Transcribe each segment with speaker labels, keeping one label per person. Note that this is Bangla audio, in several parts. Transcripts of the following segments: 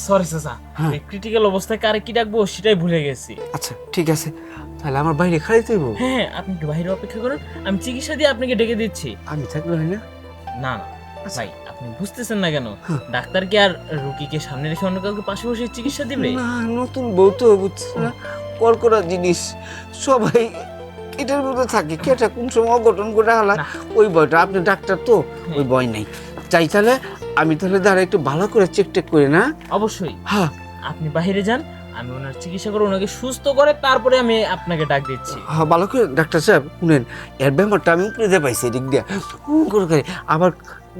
Speaker 1: সরি চাচা, এই ক্রিটিক্যাল অবস্থায় কারে কি ডাকবো সেটাই ভুলে গেছি।
Speaker 2: আচ্ছা ঠিক আছে, তাহলে আমার বাইরে খালি তুইব।
Speaker 1: হ্যাঁ, আপনি একটু বাইরে অপেক্ষা করুন, আমি চিকিৎসা দিয়ে আপনাকে ডেকে দিচ্ছি।
Speaker 2: আমি থাকলে হয় না?
Speaker 1: না না ভাই, আপনি বুঝতেছেন না কেন? ডাক্তার কি আর রোগীকে সামনে রেখে অন্য কাউকে পাশে বসে চিকিৎসা দিবে?
Speaker 2: না, নতুন বউ তো বুঝছিস না, করা জিনিস সবাই এটার মধ্যে থাকে, কেটা কোন সময় অঘটন করে হালা ওই ভয়টা। আপনি ডাক্তার তো, ওই ভয় নেই। চাই তাহলে আমি তাহলে দাঁড়া একটু ভালো করে চেক টেক করে না।
Speaker 1: অবশ্যই।
Speaker 2: হ্যাঁ
Speaker 1: আপনি বাইরে যান, আমি ওনার চিকিৎসা করে ওনাকে সুস্থ করে তারপরে আমি আপনাকে ডাক দিচ্ছি।
Speaker 2: হ্যাঁ ভালো করে ডাক্তার সাহেব শুনেন, এর ব্যাপারটা আমি উপরে দিয়ে পাইছি এদিক দিয়ে করে আবার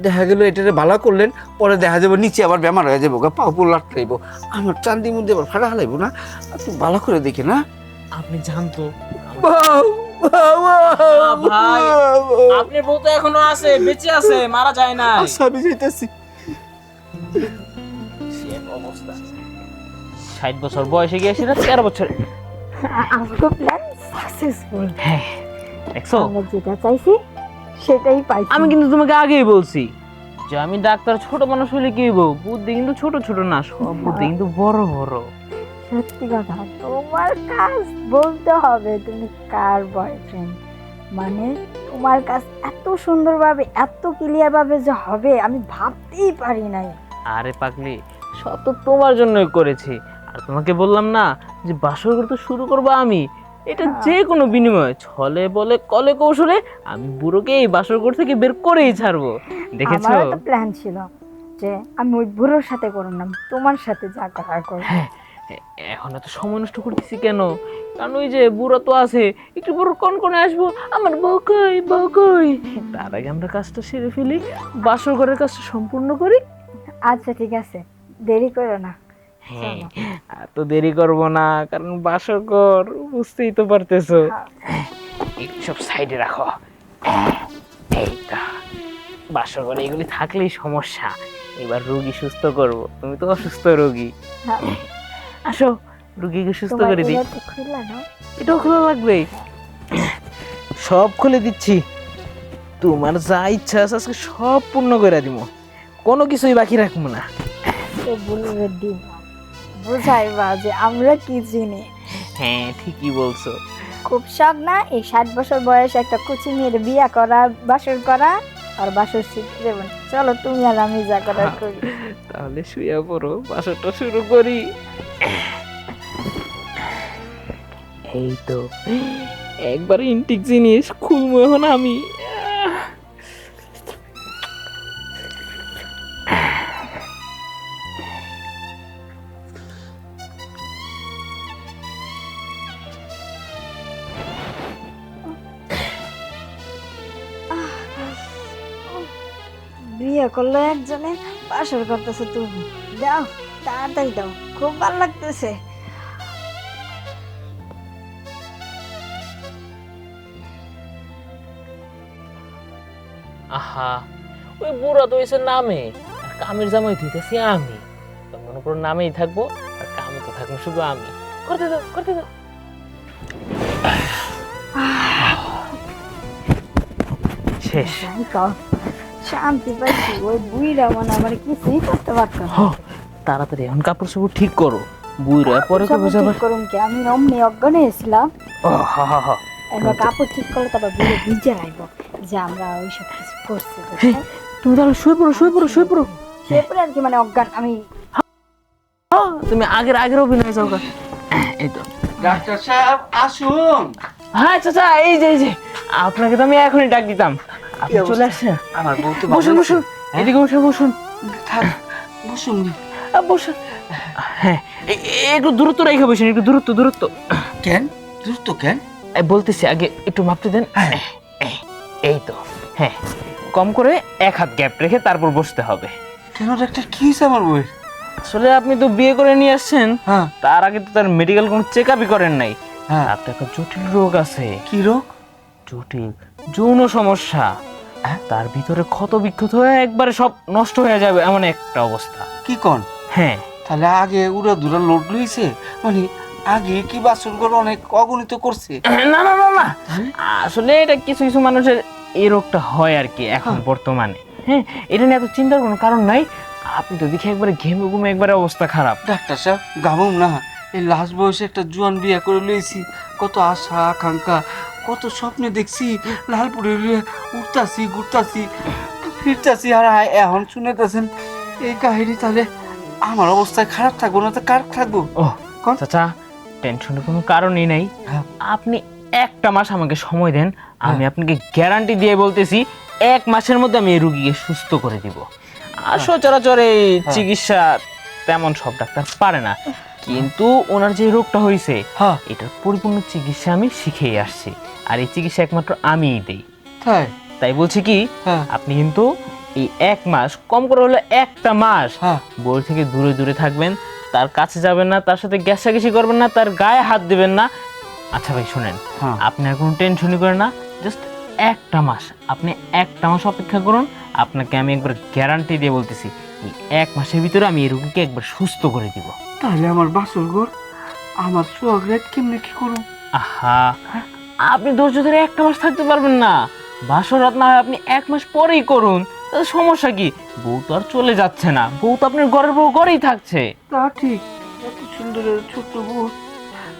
Speaker 2: দেখা গেল এটারে ভালো করলেন, পরে দেখা যাবে নিচে আবার বেমার হয়ে যাবো, পাও পুল লাটকাইব, আমার চান্দির মধ্যে আবার ফাটা হালাইবো না। আপনি ভালো করে দেখে না।
Speaker 1: আপনি জানতো
Speaker 2: ভাই
Speaker 1: ভাই, আপনার বউ তো এখনো আছে, বেঁচে আছে, মারা যায় না।
Speaker 2: আমি যাইতেছি।
Speaker 1: অবস্থা 60 বছর বয়সে গিয়েছি না 13 বছরে।
Speaker 3: আমাকে প্ল্যান সাকসেসফুল।
Speaker 1: হ্যাঁ দেখছো,
Speaker 3: আমরা যেটা চাইছি সেটাই পাইছি।
Speaker 1: আমি কিন্তু তোমাকে আগেই বলছি যে আমি ডাক্তার, ছোট মানুষ হলে কি হইব, বুদ্ধি কিন্তু ছোট ছোট না, সব বুদ্ধি কিন্তু বড় বড়।
Speaker 3: সত্যি কথা, তোমার কাজ বলতে হবে তুমি কার বয়ফ্রেন্ড, মানে তোমার কাজ এত সুন্দরভাবে এত ক্লিয়ার ভাবে যে হবে আমি ভাবতেই পারি নাই।
Speaker 1: আরে পাগলি, সব তো তোমার জন্যই করেছি। আর তোমাকে বললাম না যে বাসর করতে শুরু করবো আমি, এটা যে কোনো বিনিময়ে ছলে বলে কলে কৌশলে আমি বুড়োকে এই বাসর ঘর থেকে বের করেই ছাড়বো। দেখেছো?
Speaker 3: আমারও তো প্ল্যান ছিল যে আমি ওই বুড়োর সাথে করব না, তোমার সাথে যা করার করব।
Speaker 1: হ্যাঁ, এখন এত সময় নষ্ট করতেছি কেন? কারণ ওই যে বুড়ো তো আছে, একটু বড় কনকনে আসবো, আমার বকই বকই, তার আগে আমরা কাজটা সেরে ফেলি, বাসর ঘরের কাজটা সম্পূর্ণ করি।
Speaker 3: আচ্ছা ঠিক আছে, দেরি করো না।
Speaker 1: হ্যাঁ, আর তো দেরি করব না, কারণ বাসর ঘর বুঝতেই তো পারতেছো। সব সাইডে রাখো। এই তো বাসর ঘরে এগুলি থাকলেই সমস্যা। এবার রোগী সুস্থ করব, তুমি তো অসুস্থ রোগী।
Speaker 3: হ্যাঁ,
Speaker 1: আসো রোগীকে সুস্থ
Speaker 3: তোমার
Speaker 1: করে দিই।
Speaker 3: এটা তো খুললা না?
Speaker 1: এটাও খোলা লাগবে, সব খুলে দিচ্ছি। তোমার যা ইচ্ছা আছে আজকে সব পূর্ণ করে দিব, কোনো কিছুই বাকি রাখবো না।
Speaker 3: তো বলবে দিব, বুঝাইবা যে আমরা কি চিনি।
Speaker 1: হ্যাঁ ঠিকই বলছো।
Speaker 3: খুব শখ না এই 60 বছর বয়সে একটা কুচি মেয়ের বিয়া করা, বাসর করা আর বাসর শিখতে দেবেন। চলো তুমি আর আমি যা করার করি।
Speaker 1: তাহলে শুয়ে পড়ো, বাসরটা শুরু করি। এই তো একবার ইনটিক জিনিস খুলবো এখন আমি।
Speaker 3: বিয়ে করলো একজনে, বাসর করতেছে তুমি। দাও তাড়াতাড়ি দাও, খুব ভালো লাগতেছে।
Speaker 1: আহা, ওই বুড়া তো হয়েছে নামে, আর কামের জামাই ধুইতেছি আমি। তো মনে করো নামেই থাকবো, আর কামে তো থাকবো শুধু আমি। করতে দাও, করতে দাও। শেষ।
Speaker 3: যাই কও, শান্তি পাইছি। ওই বুইরা মানে আমার কিছুই করতে পারতো না।
Speaker 1: তাড়াতাড়ি এখন কাপড় চোপড় ঠিক করো, বুইরা পরে তো
Speaker 3: সব
Speaker 1: বোঝাবে।
Speaker 3: ঠিক করুন কি, আমি অমনি অজ্ঞান হয়েছিলাম।
Speaker 1: ও হা হা হা।
Speaker 3: এবার কাপড় ঠিক করলে তারপর বুড়ো ভিজে রাখবো যে আমরা ওইসব কিছু করছি।
Speaker 1: তুমি তাহলে শুয়ে পড়ো, শুয়ে পড়ো, শুয়ে পড়ো।
Speaker 3: সেরপরে আর কি মানে অজ্ঞান আমি।
Speaker 1: তুমি আগের অভিনয় যাও গা। এই তো
Speaker 2: ডাক্তার সাহেব আসুন।
Speaker 1: হ্যাঁ চাচা, এই যে আপনাকে তো আমি এখনই ডাক দিতাম, আপনি চলে আসছেন।
Speaker 2: আমার বউ তো
Speaker 1: বসুন বসুন, এদিকে বসুন বসুন।
Speaker 2: বসুন।
Speaker 1: বসুন। হ্যাঁ, একটু দূরত্ব রেখে বসুন, একটু দূরত্ব।
Speaker 2: কেন দ্রুত কেন?
Speaker 1: বলতেছি, আগে একটু মাপতে দেন। এই তো, হ্যাঁ, কম করে 1 হাত গ্যাপ রেখে তারপর বসতে হবে।
Speaker 2: কেন ডাক্তার, কি হয়েছে আমার বউয়ের?
Speaker 1: আসলে আপনি তো বিয়ে করে নিয়ে আসছেন,
Speaker 2: হ্যাঁ
Speaker 1: তার আগে তো তার মেডিকেল কোনো চেক আপই করেন নাই।
Speaker 2: হ্যাঁ।
Speaker 1: তার তো একটা জটিল রোগ আছে।
Speaker 2: কি রোগ?
Speaker 1: জটিল যৌন সমস্যা। তার ভিতরে ক্ষত বিক্ষত হয়ে একবারে সব নষ্ট হয়ে যাবে এমন একটা অবস্থা।
Speaker 2: কি কোন?
Speaker 1: হ্যাঁ,
Speaker 2: তাহলে আগে উড়া দুরা লোড লইছে, মানে আগে কি বাসন করে অনেক অগণিত করছে?
Speaker 1: না না না না, আসলে এটা কিছু কিছু মানুষের এই রোগটা হয় আর কি এখন বর্তমানে। হ্যাঁ, এটা নিয়ে এত চিন্তার কোনো কারণ নাই। আপনি তো দেখি একবারে ঘেমে ঘুমে একবারে অবস্থা খারাপ।
Speaker 2: ডাক্তার সাহেব গামুম না, এই লাস্ট বয়সে একটা জোয়ান বিয়ে করে লইছি, কত আশা আকাঙ্ক্ষা, কত স্বপ্নে দেখছি, লালপুরে উঠতাছি ঘুরতাছি ফিরতাছি, আর এখন শুনেতেছেন এই কাহিনী, তাহলে আমার অবস্থা খারাপ থাকবো না তো কার থাকবো?
Speaker 1: ও
Speaker 2: কোন?
Speaker 1: চাচা, টেনশনের কোনো কারণই নাই।
Speaker 2: হ্যাঁ।
Speaker 1: আপনি একটা মাস আমাকে সময় দেন, আমি আপনাকে গ্যারান্টি দিয়ে বলতেছি 1 মাসের মধ্যে আমি এই রুগীকে সুস্থ করে দিব। আর সচরাচর এই চিকিৎসা তেমন সব ডাক্তার পারে না, কিন্তু ওনার যে রোগটা হয়েছে
Speaker 2: হ্যাঁ।
Speaker 1: এটার পরিপূর্ণ চিকিৎসা আমি শিখেই আসছি, আর এই চিকিৎসা একমাত্র আমিই দেই।
Speaker 2: তাই?
Speaker 1: তাই বলছি কি,
Speaker 2: হ্যাঁ।
Speaker 1: আপনি কিন্তু এই 1 মাস, কম করে হলো 1টা মাস
Speaker 2: হ্যাঁ।
Speaker 1: বই থেকে দূরে দূরে থাকবেন, তার কাছে যাবেন না, তার সাথে ঘেঁষাঘেঁষি করবেন না, তার গায়ে হাত দিবেন না। আচ্ছা ভাই শুনেন,
Speaker 2: হ্যাঁ।
Speaker 1: আপনি আর কোনো টেনশনই করেন না, জাস্ট 1টা মাস, আপনি 1টা মাস অপেক্ষা করুন। আপনাকে আমি একবার গ্যারান্টি দিয়ে বলতেছি, এই 1 মাসের ভিতরে আমি এই রোগীকে একবার সুস্থ করে দিব।
Speaker 2: তাহলে আমার বাসর ঘর, আমার সোহাগ রাত কেমনে কি করুন?
Speaker 1: আহা, আপনি ধৈর্য ধরে 1টা মাস থাকতে পারবেন না? বাসর রাত না হয় আপনি 1 মাস পরেই করুন, তাতে সমস্যা কি? বউ তো আর চলে যাচ্ছে না, বউ তো আপনার ঘরের বউ ঘরেই থাকছে।
Speaker 2: তা ঠিক, এত সুন্দর ছোট্ট বউ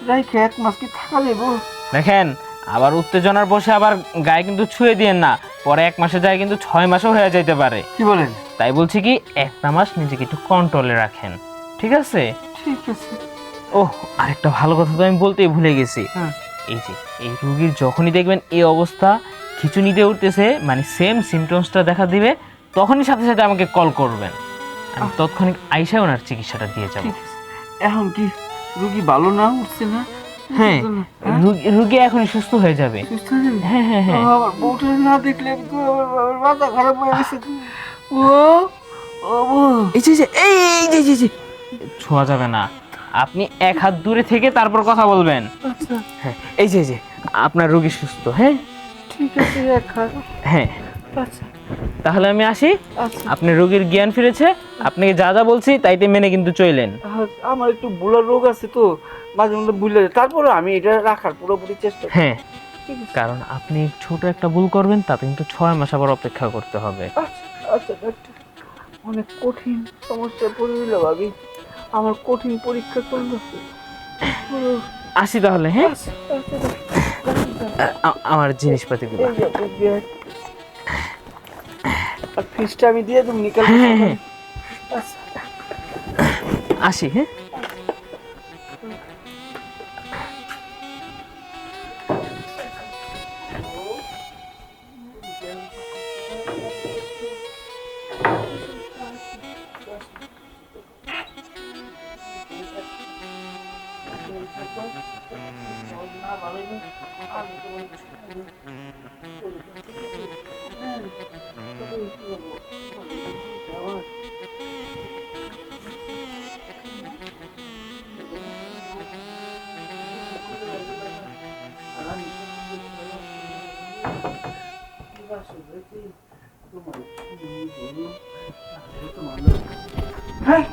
Speaker 2: রাইখে 1 মাস কি থাকা যাবো?
Speaker 1: দেখেন, আবার উত্তেজনার বসে আবার গায়ে কিন্তু ছুঁয়ে দিয়েন না, পরে 1 মাসে যায় কিন্তু 6 মাসও হয়ে যেতে পারে।
Speaker 2: কি বলেন?
Speaker 1: তাই বলছি কি, 1টা মাস নিজেকে একটু কন্ট্রোলে রাখেন, ঠিক আছে?
Speaker 2: ঠিক আছে।
Speaker 1: ওহ, আরেকটা ভালো কথা তো আমি বলতেই ভুলে গেছি।
Speaker 2: হ্যাঁ।
Speaker 1: এই যে এই রোগীর যখনই দেখবেন এই অবস্থা, খিঁচুনিতে উঠতেছে, মানে সেম সিমটমসটা দেখা দিবে, তখনই সাথে সাথে আমাকে কল করবেন, আমি তৎক্ষণিক আইসা ওনার চিকিৎসাটা দিয়ে যাব।
Speaker 2: ঠিক আছে। এখন কি রুগী ভালো না উঠছে না?
Speaker 1: হ্যাঁ, রোগী এখনই সুস্থ হয়ে যাবে।
Speaker 2: সুস্থ হয়ে যাবে?
Speaker 1: হ্যাঁ হ্যাঁ হ্যাঁ।
Speaker 2: আমার বউটা না দেখলে আমি তো আমার মাথা খারাপ হয়ে গেছে। ও ও বউ।
Speaker 1: এই যে ছোঁয়া যাবে না, আপনি 1 হাত দূরে থেকে তারপর কথা বলবেন।
Speaker 2: আচ্ছা
Speaker 1: হ্যাঁ, এই যে আপনার রোগী সুস্থ। হ্যাঁ
Speaker 2: ঠিক আছে,
Speaker 1: হ্যাঁ,
Speaker 2: আচ্ছা
Speaker 1: তাহলে আমি আসি।
Speaker 2: আচ্ছা।
Speaker 1: আপনার রোগীর জ্ঞান ফিরেছে, আপনাকে যা যা বলছি তাইতে মেনে কিন্তু চইলেন।
Speaker 2: আমার একটু ভুলার রোগ আছে তো, মাঝে মধ্যে ভুলে যায়, তারপরে আমি এটা রাখার পুরোপুরি চেষ্টা করি।
Speaker 1: হ্যাঁ,
Speaker 2: ঠিক আছে।
Speaker 1: কারণ আপনি ছোট একটা ভুল করবেন, তাতে কিন্তু 6 মাস আবার অপেক্ষা করতে হবে।
Speaker 2: আচ্ছা আচ্ছা ডাক্তার, অনেক কঠিন সমস্যায় পড়ে দিল ভাবি, আমার কঠিন পরীক্ষা করলো।
Speaker 1: আসি তাহলে। হ্যাঁ,
Speaker 2: আচ্ছা, আচ্ছা, ডাক্তার।
Speaker 1: আমার জিনিসপাতিগুলো।
Speaker 2: এই যে আপনার ব্যাগ। আর ফিসটা আমি দিয়ে দেবো নিকাল।
Speaker 1: হ্যাঁ, হ্যাঁ।
Speaker 2: আচ্ছা
Speaker 1: আসি। হ্যাঁ,
Speaker 2: হ্যাঁ